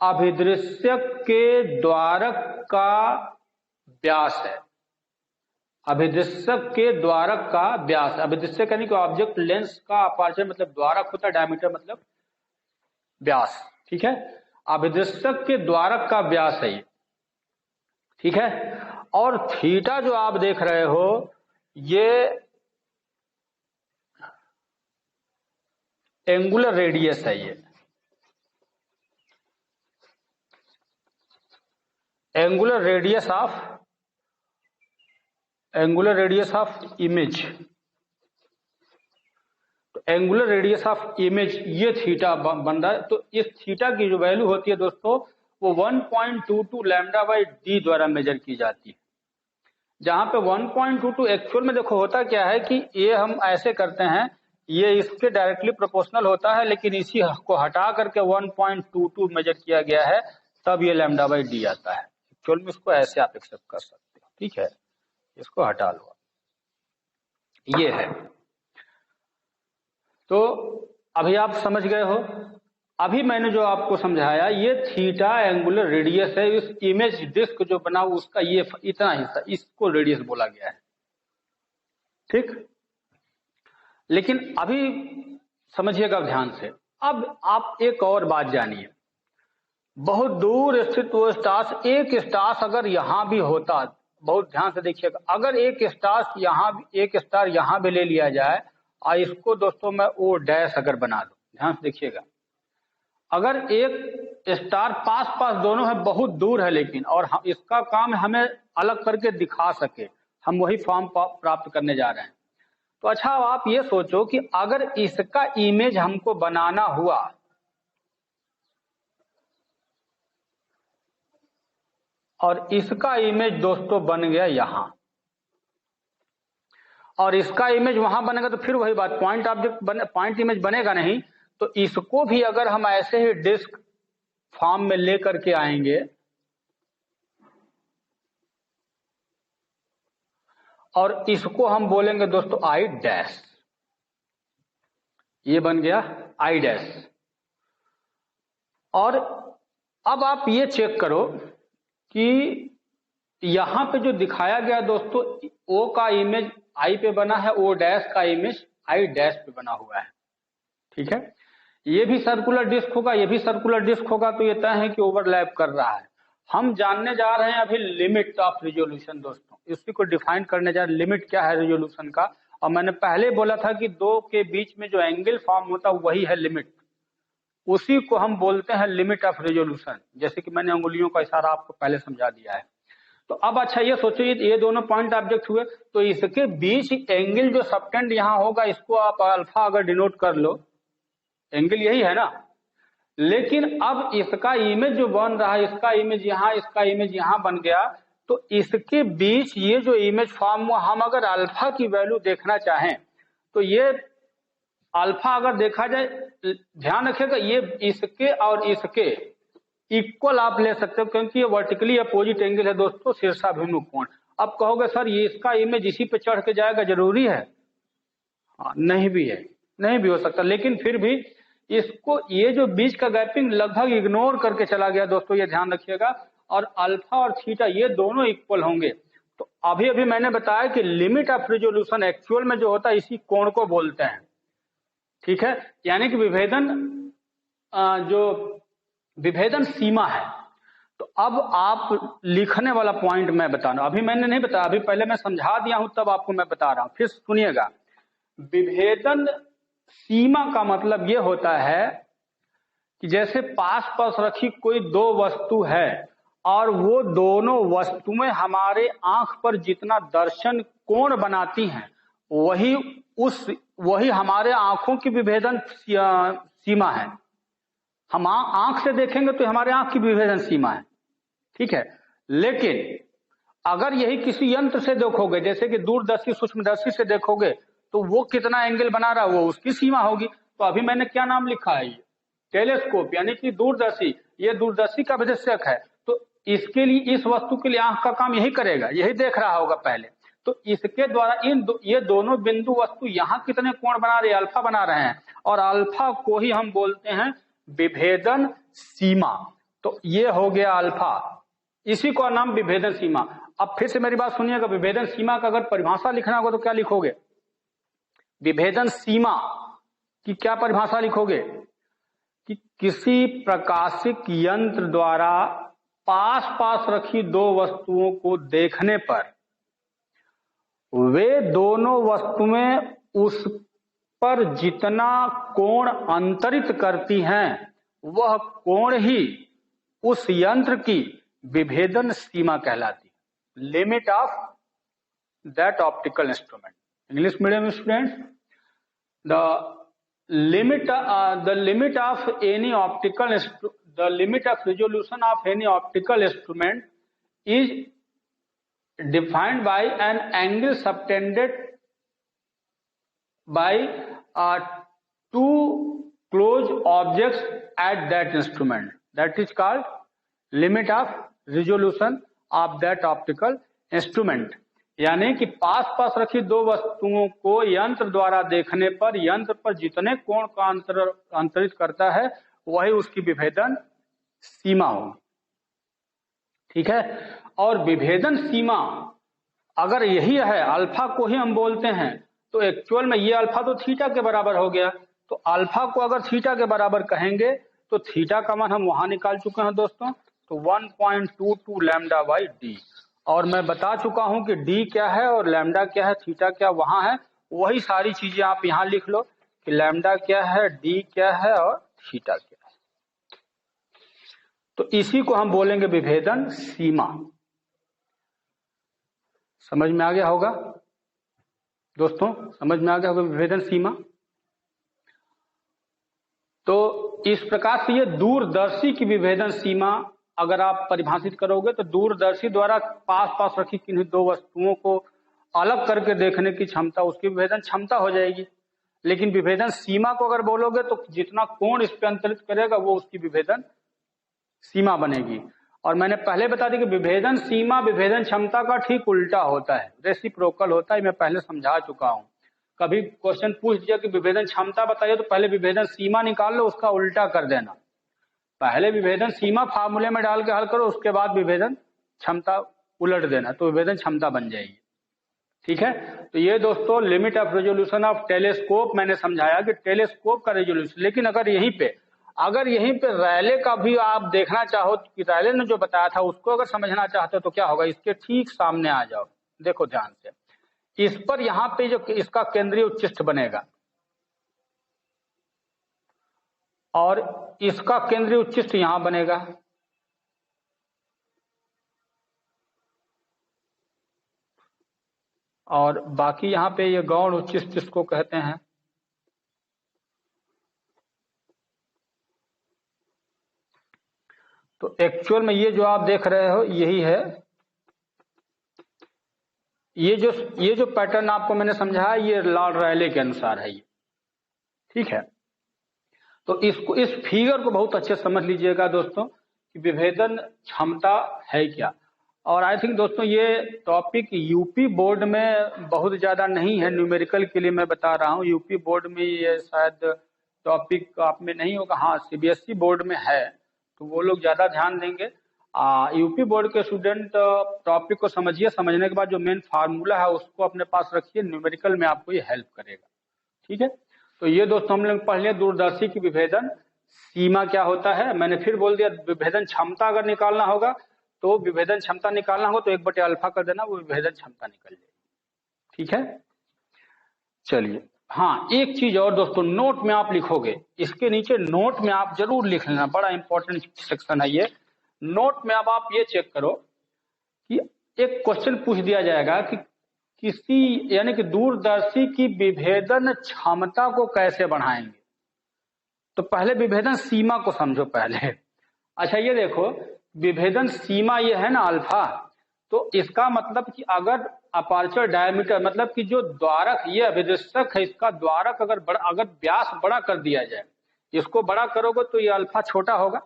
Speaker 1: अभिदृश्यक के द्वारक का व्यास है, अभिदृश्यक के द्वारक का व्यास, अभिदृश्यक यानी कि ऑब्जेक्ट लेंस का अपर्चर मतलब द्वारक होता है, डायमीटर मतलब व्यास, ठीक है। अभिदृश्यक के द्वारक का व्यास है ये, ठीक है। और थीटा जो आप देख रहे हो ये एंगुलर रेडियस है, ये angular radius of image, angular radius of image ये थीटा बन रहा है। तो इस थीटा की जो वैल्यू होती है दोस्तों वो 1.22 लैम्डा बाई डी द्वारा मेजर की जाती है। जहां पे 1.22 एक्चुअल में देखो होता क्या है कि ये हम ऐसे करते हैं, ये इसके डायरेक्टली प्रोपोर्शनल होता है, लेकिन इसी को हटा करके 1.22 मेजर किया गया है, तब ये लैम्डा बाई डी आता है। एक्चुअल में इसको ऐसे आप एक्सेप्ट कर सकते हो, ठीक है, इसको हटा लो, ये है। तो अभी आप समझ गए हो। अभी मैंने जो आपको समझाया ये थीटा एंगुलर रेडियस है, इस इमेज डिस्क जो बना उसका ये इतना हिस्सा, इसको रेडियस बोला गया है, ठीक। लेकिन अभी समझिएगा ध्यान से। अब आप एक और बात जानिए, बहुत दूर स्थित वो स्टार्स, एक स्टार्स अगर यहां भी होता, बहुत ध्यान से देखिएगा, अगर एक स्टार यहां भी ले लिया जाए और इसको दोस्तों मैं ओ डैश अगर बना दूं, ध्यान से देखिएगा, अगर एक स्टार पास पास दोनों है, बहुत दूर है लेकिन, और इसका काम हमें अलग करके दिखा सके, हम वही फॉर्म प्राप्त करने जा रहे हैं। तो अच्छा आप ये सोचो कि अगर इसका इमेज हमको बनाना हुआ, और इसका इमेज दोस्तों बन गया यहां, और इसका इमेज वहां बनेगा, तो फिर वही बात, पॉइंट इमेज बनेगा नहीं। तो इसको भी अगर हम ऐसे ही डिस्क फॉर्म में लेकर के आएंगे और इसको हम बोलेंगे दोस्तों आई डैश, ये बन गया आई डैश। और अब आप ये चेक करो कि यहां पे जो दिखाया गया दोस्तों, ओ का इमेज आई पे बना है, ओ डैश का इमेज आई डैश पे बना हुआ है, ठीक है। ये भी सर्कुलर डिस्क होगा, ये भी सर्कुलर डिस्क होगा, तो ये तय है कि ओवरलैप कर रहा है। हम जानने जा रहे हैं अभी लिमिट ऑफ रिजोल्यूशन दोस्तों, इसी को डिफाइन करने जा रहे हैं, लिमिट क्या है रिजोल्यूशन का। और मैंने पहले बोला था कि दो के बीच में जो एंगल फॉर्म होता है वही है लिमिट, उसी को हम बोलते हैं लिमिट ऑफ रिजोल्यूशन, जैसे कि मैंने अंगुलियों का इशारा आपको पहले समझा दिया है। तो अब अच्छा ये सोचिए, ये दोनों पॉइंट ऑब्जेक्ट हुए, तो इसके बीच एंगल जो सबटेंड यहां होगा, इसको आप अल्फा अगर डिनोट कर लो, एंगल यही है ना। लेकिन अब इसका इमेज जो बन रहा है, इसका इमेज यहां बन गया, तो इसके बीच ये जो इमेज फॉर्म हुआ, हम अगर अल्फा की वैल्यू देखना चाहें तो ये अल्फा अगर देखा जाए, ध्यान रखिएगा, ये इसके और इसके इक्वल आप ले सकते हो, क्योंकि ये वर्टिकली अपोजिट एंगल है दोस्तों, शीर्षाभिमुख कोण। अब कहोगे सर ये इसका इमेज इसी पे चढ़ के जाएगा, जरूरी है? हाँ, नहीं भी है, नहीं भी हो सकता, लेकिन फिर भी इसको, ये जो बीच का गैपिंग लगभग इग्नोर करके चला गया दोस्तों, ये ध्यान रखिएगा। और अल्फा और थीटा ये दोनों इक्वल होंगे। तो अभी अभी मैंने बताया कि लिमिट ऑफ रिजोल्यूशन एक्चुअल में जो होता है इसी कोण को बोलते हैं, ठीक है। यानी कि विभेदन, जो विभेदन सीमा है। तो अब आप लिखने वाला पॉइंट मैं बता रहा हूं, अभी मैंने नहीं बताया, अभी पहले मैं समझा दिया हूं, तब आपको मैं बता रहा हूं, फिर सुनिएगा। विभेदन सीमा का मतलब यह होता है कि जैसे पास पास रखी कोई दो वस्तु है, और वो दोनों वस्तुएं हमारे आंख पर जितना दर्शन कोण बनाती हैं, वही हमारे आंखों की विभेदन सीमा है। हम आंख से देखेंगे तो हमारे आंख की विभेदन सीमा है, ठीक है। लेकिन अगर यही किसी यंत्र से देखोगे, जैसे कि दूरदर्शी सूक्ष्मदर्शी से देखोगे, तो वो कितना एंगल बना रहा है वो उसकी सीमा होगी। तो अभी मैंने क्या नाम लिखा है, ये टेलीस्कोप, यानी कि दूरदर्शी, ये दूरदर्शी का विशेषक है। तो इसके लिए, इस वस्तु के लिए आंख का काम यही करेगा, यही देख रहा होगा पहले। तो इसके द्वारा ये दोनों बिंदु वस्तु यहाँ कितने कोण बना रहे हैं, अल्फा बना रहे हैं, और अल्फा को ही हम बोलते हैं विभेदन सीमा। तो ये हो गया अल्फा, इसी का नाम विभेदन सीमा। अब फिर से मेरी बात सुनिएगा, विभेदन सीमा का अगर परिभाषा लिखना होगा तो क्या लिखोगे? विभेदन सीमा की क्या परिभाषा लिखोगे कि किसी प्रकाशिक यंत्र द्वारा पास पास रखी दो वस्तुओं को देखने पर वे दोनों वस्तुएं उस पर जितना कोण अंतरित करती हैं, वह कोण ही उस यंत्र की विभेदन सीमा कहलाती है, limit of that optical instrument. English medium students, the limit of any optical the limit of resolution of any optical instrument is defined by an angle subtended by two close objects at that instrument. That is called limit of resolution of that optical instrument. यानी कि पास पास रखी दो वस्तुओं को यंत्र द्वारा देखने पर यंत्र पर जितने कोण का अंतरित करता है वही उसकी विभेदन सीमा होगी। ठीक है, और विभेदन सीमा अगर यही है, अल्फा को ही हम बोलते हैं, तो एक्चुअल में ये अल्फा तो थीटा के बराबर हो गया। तो अल्फा को अगर थीटा के बराबर कहेंगे तो थीटा का मान हम वहां निकाल चुके हैं दोस्तों, तो 1.22 लैम्डा बाई डी। और मैं बता चुका हूं कि डी क्या है और लैम्डा क्या है, थीटा क्या वहां है। वही सारी चीजें आप यहां लिख लो कि लैम्डा क्या है, डी क्या है और थीटा क्या है। तो इसी को हम बोलेंगे विभेदन सीमा। समझ में आ गया होगा दोस्तों, समझ में आ गया होगा विभेदन सीमा। तो इस प्रकार से ये दूरदर्शी की विभेदन सीमा अगर आप परिभाषित करोगे तो दूरदर्शी द्वारा पास पास रखी किन्हीं दो वस्तुओं को अलग करके देखने की क्षमता उसकी विभेदन क्षमता हो जाएगी। लेकिन विभेदन सीमा को अगर बोलोगे तो जितना कोण इस पे अंतरित करेगा वो उसकी विभेदन सीमा बनेगी। और मैंने पहले बता दी कि विभेदन सीमा विभेदन क्षमता का ठीक उल्टा होता है, रेसिप्रोकल होता है। मैं पहले समझा चुका हूं। कभी क्वेश्चन पूछ दिया कि विभेदन क्षमता बताइए तो पहले विभेदन सीमा निकाल लो, उसका उल्टा कर देना। पहले विभेदन सीमा फार्मूले में डाल के हल करो, उसके बाद विभेदन क्षमता उलट देना, तो विभेदन क्षमता बन जाएगी। ठीक है, तो ये दोस्तों limit of resolution of telescope मैंने समझाया कि टेलीस्कोप का रेजोल्यूशन। लेकिन अगर यहीं पे रैले का भी आप देखना चाहो कि रैले ने जो बताया था उसको अगर समझना चाहते हो तो क्या होगा, इसके ठीक सामने आ जाओ, देखो ध्यान से। इस पर यहाँ पे जो इसका केंद्रीय उच्चिष्ट बनेगा और इसका केंद्रीय उच्चिष्ट यहां बनेगा, और बाकी यहां पे ये गौण उच्चिष्ट जिसको कहते हैं। तो एक्चुअल में ये जो आप देख रहे हो यही है, ये जो पैटर्न आपको मैंने समझाया ये लॉर्ड रायले के अनुसार है ये। ठीक है, तो इस फिगर को बहुत अच्छे समझ लीजिएगा दोस्तों कि विभेदन क्षमता है क्या। और आई थिंक दोस्तों ये टॉपिक यूपी बोर्ड में बहुत ज्यादा नहीं है, न्यूमेरिकल के लिए मैं बता रहा हूँ। यूपी बोर्ड में ये शायद टॉपिक आप में नहीं होगा, हाँ सीबीएसई बोर्ड में है, तो वो लोग ज्यादा ध्यान देंगे। यूपी बोर्ड के स्टूडेंट टॉपिक को समझिए, समझने के बाद जो मेन फार्मूला है उसको अपने पास रखिए, न्यूमेरिकल में आपको ये हेल्प करेगा। ठीक है, तो ये दोस्तों हम लोग पढ़ लिया दूरदर्शी की विभेदन सीमा क्या होता है। मैंने फिर बोल दिया विभेदन क्षमता अगर निकालना होगा तो विभेदन क्षमता निकालना होगा तो 1/अल्फा कर देना, वो विभेदन क्षमता निकल जाएगी। ठीक है, चलिए। हाँ, एक चीज और दोस्तों, नोट में आप लिखोगे, इसके नीचे नोट में आप जरूर लिख लेना, बड़ा इंपॉर्टेंट सेक्शन है ये। नोट में अब आप ये चेक करो कि एक क्वेश्चन पूछ दिया जाएगा कि किसी यानी कि दूरदर्शी की विभेदन क्षमता को कैसे बढ़ाएंगे। तो पहले विभेदन सीमा को समझो पहले। अच्छा ये देखो, विभेदन सीमा ये है ना अल्फा, तो इसका मतलब कि अगर अपर्चर डायमीटर मतलब कि जो द्वारक ये अभिदृश्यक है इसका द्वारक अगर व्यास बड़ा कर दिया जाए, इसको बड़ा करोगे तो ये अल्फा छोटा होगा,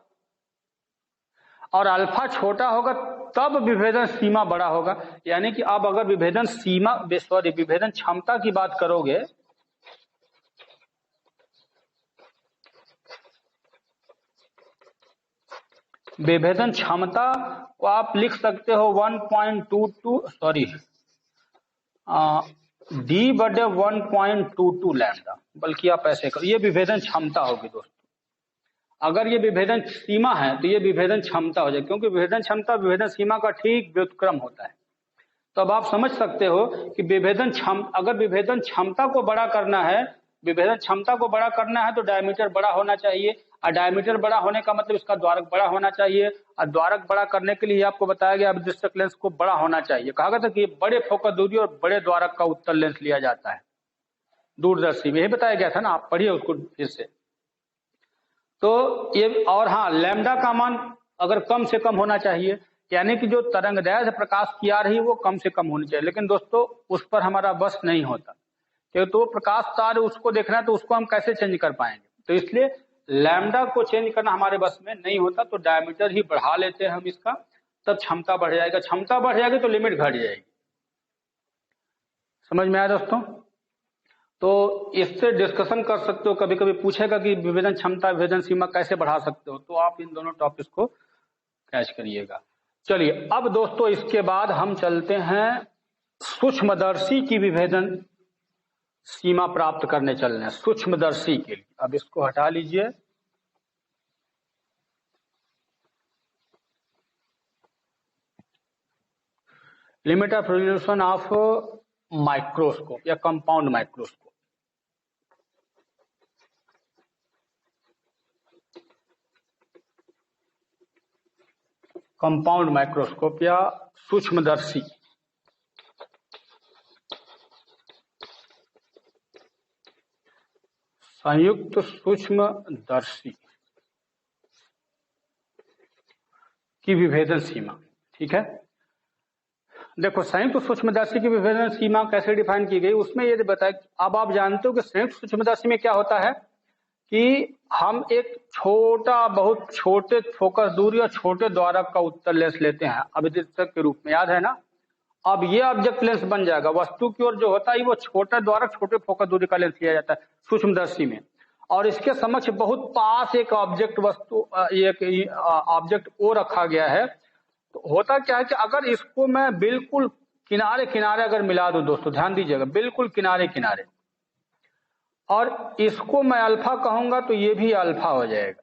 Speaker 1: और अल्फा छोटा होगा तब विभेदन सीमा बड़ा होगा। यानी कि अब अगर विभेदन क्षमता की बात करोगे, विभेदन क्षमता को आप लिख सकते हो 1.22 d/1.22 लैम्डा, बल्कि आप ऐसे करो, ये विभेदन क्षमता होगी दोस्तों। अगर ये विभेदन सीमा है तो ये विभेदन क्षमता हो जाए, क्योंकि विभेदन क्षमता विभेदन सीमा का ठीक व्युत्क्रम होता है। तो अब आप समझ सकते हो कि अगर विभेदन क्षमता को बड़ा करना है, विभेदन क्षमता को बड़ा करना है तो डायमीटर बड़ा होना चाहिए, और डायमीटर बड़ा होने का मतलब इसका द्वारक बड़ा होना चाहिए, और द्वारक बड़ा करने के लिए आपको बताया गया अभिदृश्यक लेंस को बड़ा होना चाहिए। कहा गया था कि बड़े फोकस दूरी और बड़े द्वारक का उत्तल लेंस लिया जाता है, दूरदर्शी में यही बताया गया था ना, आप पढ़िए उसको फिर से। तो ये, और हाँ, लैम्डा का मान अगर कम से कम होना चाहिए, यानी कि जो तरंगदैर्घ्य प्रकाश की आ रही है वो कम से कम होनी चाहिए। लेकिन दोस्तों उस पर हमारा बस नहीं होता, क्योंकि तो प्रकाश तार उसको देखना है तो उसको हम कैसे चेंज कर पाएंगे। तो इसलिए लैम्डा को चेंज करना हमारे बस में नहीं होता, तो डायमीटर ही बढ़ा लेते हैं हम इसका, तब क्षमता बढ़ जाएगा। क्षमता बढ़ जाएगी तो लिमिट घट जाएगी। समझ में आया दोस्तों? तो इससे डिस्कशन कर सकते हो, कभी कभी पूछेगा कि विभेदन क्षमता विभेदन सीमा कैसे बढ़ा सकते हो, तो आप इन दोनों टॉपिक्स को कैच करिएगा। चलिए अब दोस्तों इसके बाद हम चलते हैं सूक्ष्मदर्शी की विभेदन सीमा प्राप्त करने चल रहे हैं, सूक्ष्मदर्शी के लिए। अब इसको हटा लीजिए। Limit of resolution of microscope या कंपाउंड माइक्रोस्कोप। कंपाउंड माइक्रोस्कोप या सूक्ष्मदर्शी। संयुक्त सूक्ष्मदर्शी की विभेदन सीमा। ठीक है, देखो संयुक्त सूक्ष्मदर्शी की विभेदन सीमा कैसे डिफाइन की गई, उसमें ये बताया। अब आप जानते हो कि संयुक्त सूक्ष्मदर्शी में क्या होता है कि हम एक छोटा, बहुत छोटे फोकस दूरी और छोटे द्वारक का उत्तर लेंस लेते हैं अभिदिशक के रूप में, याद है ना। अब ये ऑब्जेक्ट लेंस बन जाएगा, वस्तु की ओर जो होता है वो छोटे द्वारक छोटे फोकस दूरी का लेंस लिया जाता है सूक्ष्मदर्शी में, और इसके समक्ष बहुत पास एक ऑब्जेक्ट वस्तु एक ऑब्जेक्ट ओ रखा गया है। तो होता क्या है कि अगर इसको मैं बिल्कुल किनारे किनारे अगर मिला दूं, दोस्तों ध्यान दीजिएगा, बिल्कुल किनारे किनारे, और इसको मैं अल्फा कहूंगा तो ये भी अल्फा हो जाएगा।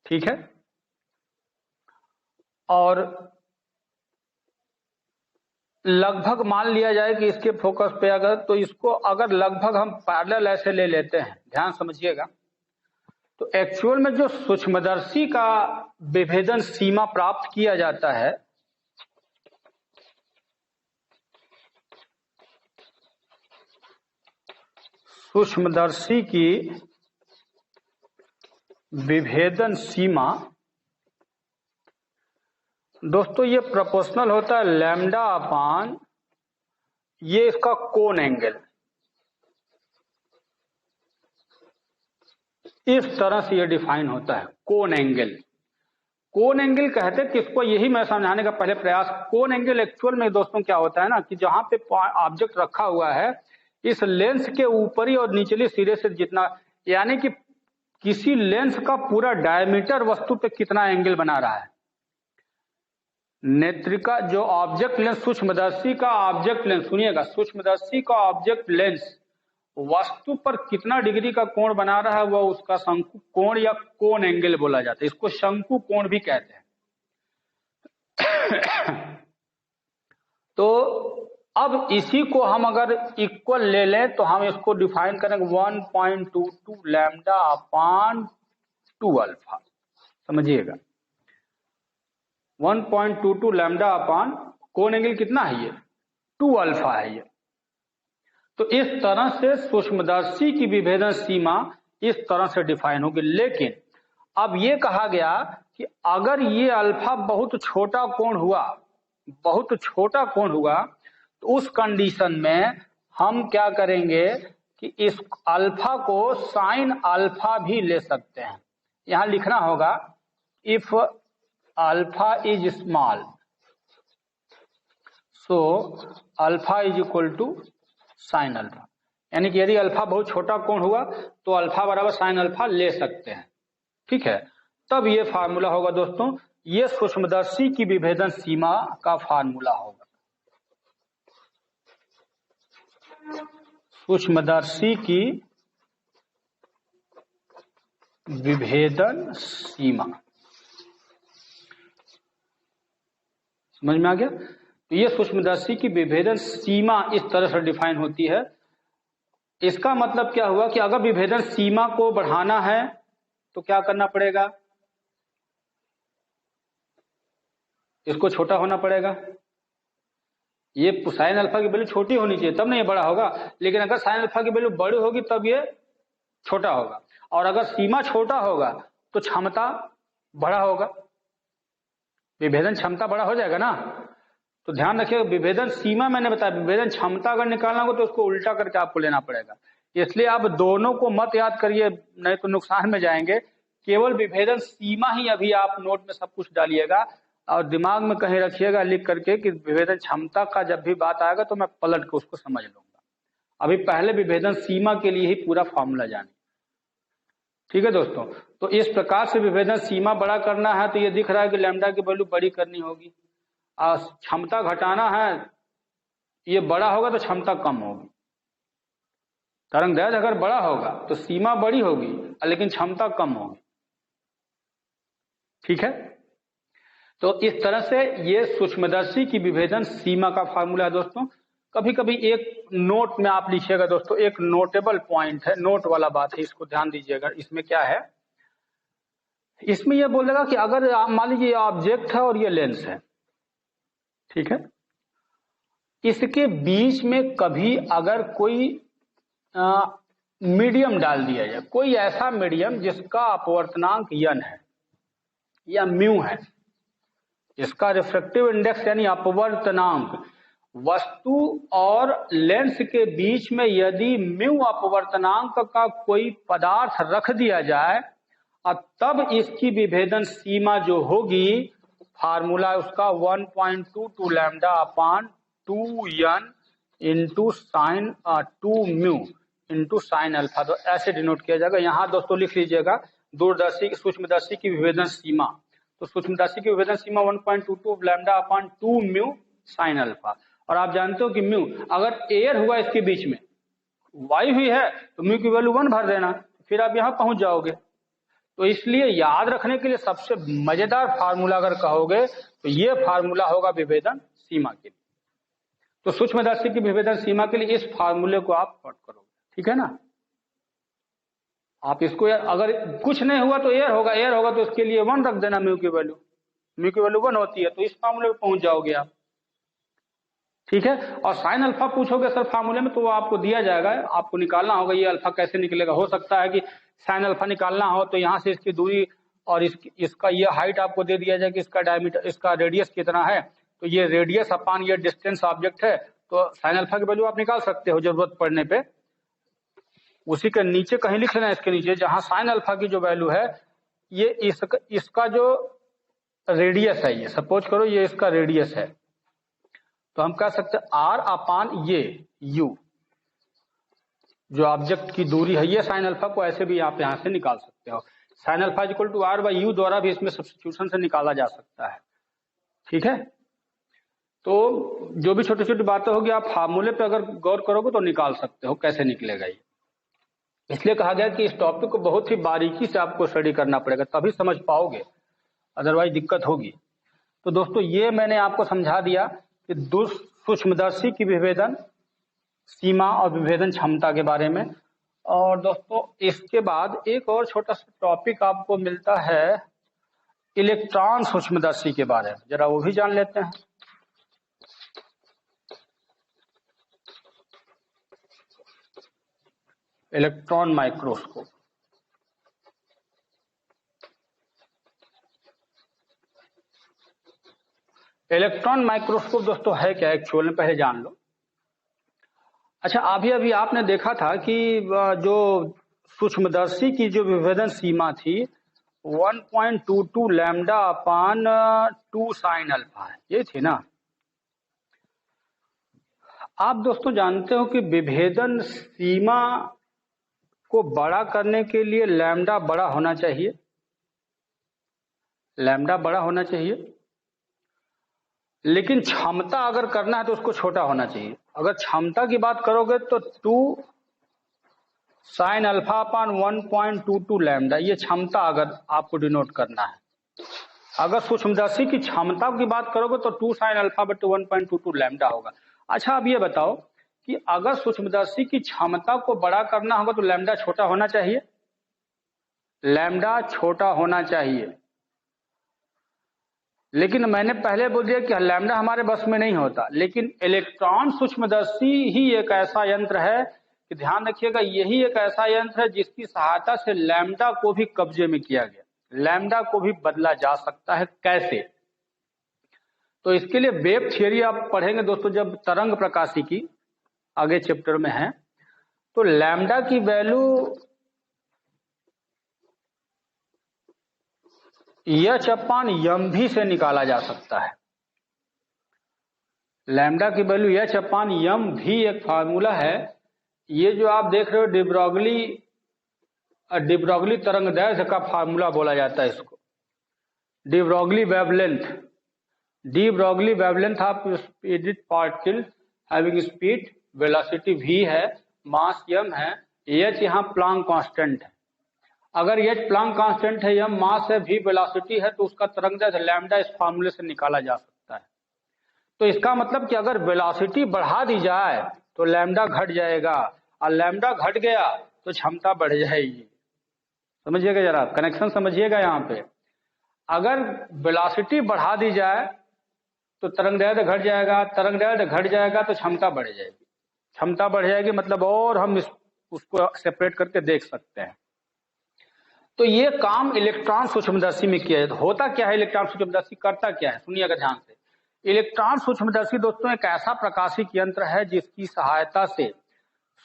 Speaker 1: ठीक है, और लगभग मान लिया जाए कि इसके फोकस पे अगर, तो इसको अगर लगभग हम पैरेलल ऐसे ले लेते हैं, ध्यान समझिएगा, तो एक्चुअल में जो सूक्ष्मदर्शी का विभेदन सीमा प्राप्त किया जाता है, सूक्ष्मदर्शी की विभेदन सीमा दोस्तों ये प्रोपोर्शनल होता है लैम्डा अपान ये इसका कोन एंगल। इस तरह से ये डिफाइन होता है कोन एंगल। कोन एंगल कहते हैं किसको, यही मैं समझाने का पहले प्रयास। कोन एंगल एक्चुअल में दोस्तों क्या होता है ना कि जहां पे ऑब्जेक्ट रखा हुआ है, इस लेंस के ऊपरी और निचले सिरे से जितना, यानी कि किसी लेंस का पूरा डायमीटर वस्तु पे कितना एंगल बना रहा है। नेत्रिका जो ऑब्जेक्ट लेंस, सूक्ष्मदर्शी का ऑब्जेक्ट लेंस, सुनिएगा, सूक्ष्मदर्शी का ऑब्जेक्ट लेंस वस्तु पर कितना डिग्री का कोण बना रहा है, वह उसका शंकु कोण या कोन एंगल बोला जाता है। इसको शंकु कोण भी कहते हैं। तो अब इसी को हम अगर इक्वल ले लें तो हम इसको डिफाइन करेंगे 1.22 लैम्डा अपान 2 अल्फा। समझिएगा, 1.22 लैम्डा अपान कोन एंगल कितना है, ये 2 अल्फा है ये। तो इस तरह से सूक्ष्मदर्शी की विभेदन सीमा इस तरह से डिफाइन होगी। लेकिन अब ये कहा गया कि अगर ये अल्फा बहुत छोटा कोण हुआ, बहुत छोटा कोण हुआ, तो उस कंडीशन में हम क्या करेंगे कि इस अल्फा को साइन अल्फा भी ले सकते हैं। यहां लिखना होगा if alpha is small so alpha is equal to sine alpha, यानी कि यदि अल्फा बहुत छोटा कोण हुआ तो अल्फा बराबर साइन अल्फा ले सकते हैं। ठीक है, तब ये फार्मूला होगा दोस्तों, ये सूक्ष्मदर्शी की विभेदन सीमा का फार्मूला होगा। सूक्ष्मदर्शी की विभेदन सीमा, समझ में आ गया। तो ये सूक्ष्मदर्शी की विभेदन सीमा इस तरह से डिफाइन होती है। इसका मतलब क्या हुआ कि अगर विभेदन सीमा को बढ़ाना है तो क्या करना पड़ेगा, इसको छोटा होना पड़ेगा। ये साइन अल्फा की वैल्यू छोटी होनी चाहिए तब नहीं ये बड़ा होगा, लेकिन अगर साइन अल्फा की वैल्यू बड़ी होगी तब ये छोटा होगा, और अगर सीमा छोटा होगा तो क्षमता बड़ा होगा, विभेदन क्षमता बड़ा हो जाएगा ना। तो ध्यान रखिएगा, विभेदन सीमा मैंने बताया, विभेदन क्षमता अगर निकालना हो तो उसको उल्टा करके आपको लेना पड़ेगा। इसलिए आप दोनों को मत याद करिए, नहीं तो नुकसान में जाएंगे। केवल विभेदन सीमा ही अभी आप नोट में सब कुछ डालिएगा और दिमाग में कहीं रखिएगा लिख करके कि विभेदन क्षमता का जब भी बात आएगा तो मैं पलट के उसको समझ लूंगा। अभी पहले विभेदन सीमा के लिए ही पूरा फॉर्मूला जाने। ठीक है दोस्तों, तो इस प्रकार से विभेदन सीमा बड़ा करना है तो ये दिख रहा है कि लैम्डा की वैल्यू बड़ी करनी होगी, और क्षमता घटाना है, ये बड़ा होगा तो क्षमता कम होगी। तरंग दैर्घ्य अगर बड़ा होगा तो सीमा बड़ी होगी लेकिन क्षमता कम होगी। ठीक है, तो इस तरह से ये सूक्ष्मदर्शी की विभेदन सीमा का फार्मूला है दोस्तों। कभी कभी एक नोट में आप लिखिएगा दोस्तों, एक नोटेबल पॉइंट है, नोट वाला बात है, इसको ध्यान दीजिएगा। इसमें क्या है, इसमें यह बोलेगा कि अगर मान लीजिए ये ऑब्जेक्ट है और ये लेंस है, ठीक है, इसके बीच में कभी अगर कोई मीडियम डाल दिया जाए, कोई ऐसा मीडियम जिसका अपवर्तनांक यन है या म्यू है, इसका रिफ्रैक्टिव इंडेक्स यानी अपवर्तनांक, वस्तु और लेंस के बीच में यदि म्यू अपवर्तनांक का कोई पदार्थ रख दिया जाए और तब इसकी विभेदन सीमा जो होगी, फार्मूला उसका 1.22 लैम्डा अपान 2n into sine 2 mu into sine alpha, तो ऐसे डिनोट किया जाएगा। यहां दोस्तों लिख लीजिएगा दूरदर्शी सूक्ष्मदर्शी की विभेदन सीमा, तो सूक्ष्मदर्शी की विभेदन सीमा 1.22 लैम्डा अपान 2 म्यू साइन अल्फा। और आप जानते हो कि म्यू अगर एयर हुआ इसके बीच में, वायु ही है, तो म्यू की वैल्यू 1 भर देना, फिर आप यहां पहुंच जाओगे। तो इसलिए याद रखने के लिए सबसे मजेदार फार्मूला अगर कहोगे तो ये फार्मूला होगा विभेदन सीमा के लिए। तो सूक्ष्मदर्शी की विभेदन सीमा के लिए इस फार्मूले को आप नोट करोगे, ठीक है ना। आप इसको अगर कुछ नहीं हुआ तो एयर होगा, एयर होगा तो इसके लिए 1 रख देना, म्यू की वैल्यू 1 होती है, तो इस फार्मूले पे पहुंच जाओगे आप। ठीक है, और साइन अल्फा पूछोगे सर फार्मूले में, तो वो आपको दिया जाएगा, आपको निकालना होगा ये अल्फा कैसे निकलेगा। हो सकता है कि साइन अल्फा निकालना हो तो यहाँ से इसकी दूरी और इसका ये हाइट आपको दे दिया जाए कि इसका डायमीटर, इसका रेडियस कितना है, तो ये रेडियस अपान ये डिस्टेंस ऑब्जेक्ट है, तो साइन अल्फा की वैल्यू आप निकाल सकते हो जरूरत पड़ने पे। उसी के नीचे कहीं लिख लेना, इसके नीचे जहां साइन अल्फा की जो वैल्यू है, ये इसका जो रेडियस है, ये सपोज करो ये इसका रेडियस है, तो हम कह सकते हैं आर अपान ये यू, जो ऑब्जेक्ट की दूरी है, ये साइन अल्फा को ऐसे भी आप यहां से निकाल सकते हो। Sine alpha equal to r by u द्वारा भी इसमें सब्स्टिट्यूशन से निकाला जा सकता है। ठीक है, तो जो भी छोटी छोटी बातें होगी आप फार्मूले पे अगर गौर करोगे तो निकाल सकते हो कैसे निकलेगा ये। इसलिए कहा गया कि इस टॉपिक को बहुत ही बारीकी से आपको स्टडी करना पड़ेगा, तभी समझ पाओगे, अदरवाइज दिक्कत होगी। तो दोस्तों ये मैंने आपको समझा दिया कि सूक्ष्मदर्शी की विभेदन सीमा और विभेदन क्षमता के बारे में। और दोस्तों इसके बाद एक और छोटा सा टॉपिक आपको मिलता है इलेक्ट्रॉन सूक्ष्मदर्शी के बारे में, जरा वो भी जान लेते हैं। इलेक्ट्रॉन माइक्रोस्कोप, इलेक्ट्रॉन माइक्रोस्कोप दोस्तों है क्या एक्चुअल में, पहले जान लो। अच्छा, अभी आपने देखा था कि जो सूक्ष्मदर्शी की जो विभेदन सीमा थी 1.22 लैम्डा अपान 2 साइन अल्फा है, ये थी ना। आप दोस्तों जानते हो कि विभेदन सीमा को बड़ा करने के लिए लैम्डा बड़ा होना चाहिए, लैम्डा बड़ा होना चाहिए, लेकिन क्षमता अगर करना है तो उसको छोटा होना चाहिए। अगर क्षमता की बात करोगे तो 2 साइन अल्फा अपान 1.22 लैम्डा, ये क्षमता अगर आपको डिनोट करना है। अगर सूक्ष्मदर्शी की क्षमता की बात करोगे तो 2 साइन अल्फा बटे 1.22 लैम्डा होगा। अच्छा, अब ये बताओ कि अगर सूक्ष्मदर्शी की क्षमता को बड़ा करना होगा तो लैम्डा छोटा होना चाहिए, लैम्डा छोटा होना चाहिए, लेकिन मैंने पहले बोल दिया कि लैम्डा हमारे बस में नहीं होता, लेकिन इलेक्ट्रॉन सूक्ष्मदर्शी ही एक ऐसा यंत्र है कि ध्यान रखिएगा, यही एक ऐसा यंत्र है जिसकी सहायता से लैम्डा को भी कब्जे में किया गया, लैम्डा को भी बदला जा सकता है। कैसे? तो इसके लिए वेव थियरी आप पढ़ेंगे दोस्तों जब तरंग प्रकाशिकी आगे चैप्टर में है, तो लैम्डा की वैल्यू h/m भी से निकाला जा सकता है। लैम्डा की वैल्यू h/m भी एक फार्मूला है। ये जो आप देख रहे हो डिब्रोगली तरंगदैर्घ्य का फार्मूला बोला जाता है इसको, de Broglie wavelength of speeded particle having speed, velocity v है, मास m है, h यहाँ प्लांक कांस्टेंट है। अगर h प्लांक कांस्टेंट है, m मास है, v वेलोसिटी है, तो उसका तरंगदैर्घ्य लैम्डा इस फार्मूले से निकाला जा सकता है। तो इसका मतलब कि अगर वेलोसिटी बढ़ा दी जाए तो लैम्डा घट जाएगा, और लैम्डा घट गया तो क्षमता बढ़ जाएगी। समझिएगा, जरा कनेक्शन समझिएगा यहाँ पे। अगर वेलोसिटी बढ़ा दी जाए तो तरंगदैर्घ्य घट जाएगा, तरंगदैर्घ्य घट जाएगा तो क्षमता बढ़ जाएगी, क्षमता बढ़ जाएगी मतलब और हम उसको सेपरेट करके देख सकते हैं। तो ये काम इलेक्ट्रॉन सूक्ष्मदर्शी में किया जाता है। होता क्या है इलेक्ट्रॉन सूक्ष्मदर्शी, करता क्या है, सुनिएगा ध्यान से। इलेक्ट्रॉन सूक्ष्मदर्शी दोस्तों एक ऐसा प्रकाशिक यंत्र है जिसकी सहायता से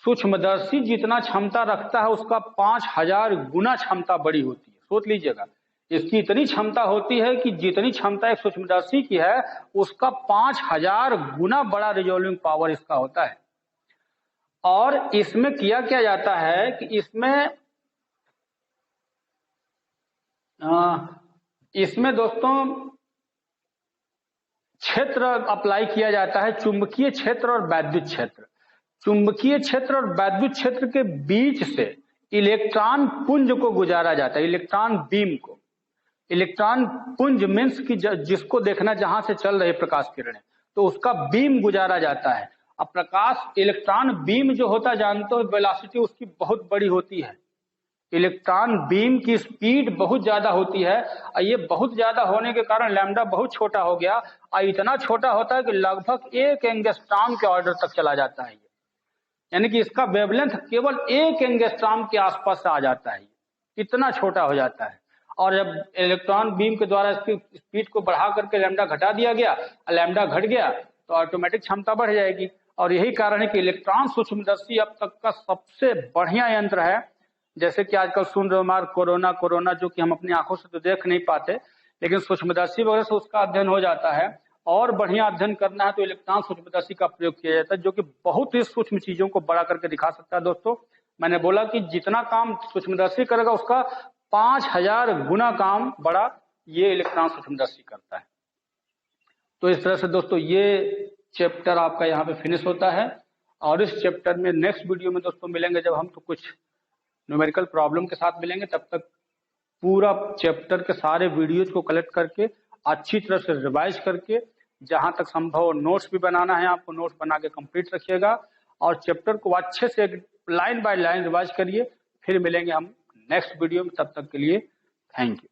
Speaker 1: सूक्ष्मदर्शी जितना क्षमता रखता है उसका 5000 गुना क्षमता बड़ी होती है। सोच लीजिएगा, इसकी इतनी क्षमता होती है कि जितनी क्षमता एक सूक्ष्मदर्शी की है उसका 5000 गुना बड़ा रिजॉल्विंग पावर इसका होता है। और इसमें किया क्या जाता है कि इसमें दोस्तों क्षेत्र अप्लाई किया जाता है, चुंबकीय क्षेत्र और वैद्युत क्षेत्र। चुंबकीय क्षेत्र और वैद्युत क्षेत्र के बीच से इलेक्ट्रॉन पुंज को गुजारा जाता है, इलेक्ट्रॉन बीम को। इलेक्ट्रॉन पुंज मीन्स की जिसको देखना जहां से चल रही प्रकाश किरणें, तो उसका बीम गुजारा जाता है। अब प्रकाश इलेक्ट्रॉन बीम जो होता है जानते हो, वेलोसिटी उसकी बहुत बड़ी होती है। इलेक्ट्रॉन बीम की स्पीड बहुत ज्यादा होती है, और ये बहुत ज्यादा होने के कारण लैम्डा बहुत छोटा हो गया, और इतना छोटा होता है कि लगभग 1 एंगस्ट्रॉम के ऑर्डर तक चला जाता है। यानी कि इसका वेवलेंथ केवल 1 एंगस्ट्रॉम के आसपास आ जाता है, इतना छोटा हो जाता है। और जब इलेक्ट्रॉन बीम के द्वारा इसकी स्पीड को बढ़ा करके लैम्डा घटा दिया गया, लैम्डा घट गया तो ऑटोमेटिक क्षमता बढ़ जाएगी। और यही कारण है कि इलेक्ट्रॉन सूक्ष्मदर्शी अब तक का सबसे बढ़िया यंत्र है। जैसे कि आजकल सुन रहे हो कोरोना जो कि हम अपनी आंखों से तो देख नहीं पाते, लेकिन सूक्ष्मदर्शी वगैरह से उसका अध्ययन हो जाता है। और बढ़िया अध्ययन करना है तो इलेक्ट्रॉन सूक्ष्मदर्शी का प्रयोग किया जाता है, जो कि बहुत ही सूक्ष्म चीजों को बड़ा करके दिखा सकता है। दोस्तों मैंने बोला कि जितना काम सूक्ष्मदर्शी करेगा उसका 5000 गुना काम बड़ा ये इलेक्ट्रॉन सूक्ष्मदर्शी करता है। तो इस तरह से दोस्तों ये चैप्टर आपका यहाँ पे फिनिश होता है। और इस चैप्टर में नेक्स्ट वीडियो में दोस्तों मिलेंगे जब हम तो कुछ न्यूमेरिकल प्रॉब्लम के साथ मिलेंगे। तब तक पूरा चैप्टर के सारे वीडियोज को कलेक्ट करके अच्छी तरह से रिवाइज करके, जहां तक संभव नोट्स भी बनाना है आपको, नोट्स बना के कंप्लीट रखिएगा और चैप्टर को अच्छे से लाइन बाय लाइन रिवाइज करिए। फिर मिलेंगे हम नेक्स्ट वीडियो में, तब तक के लिए थैंक यू।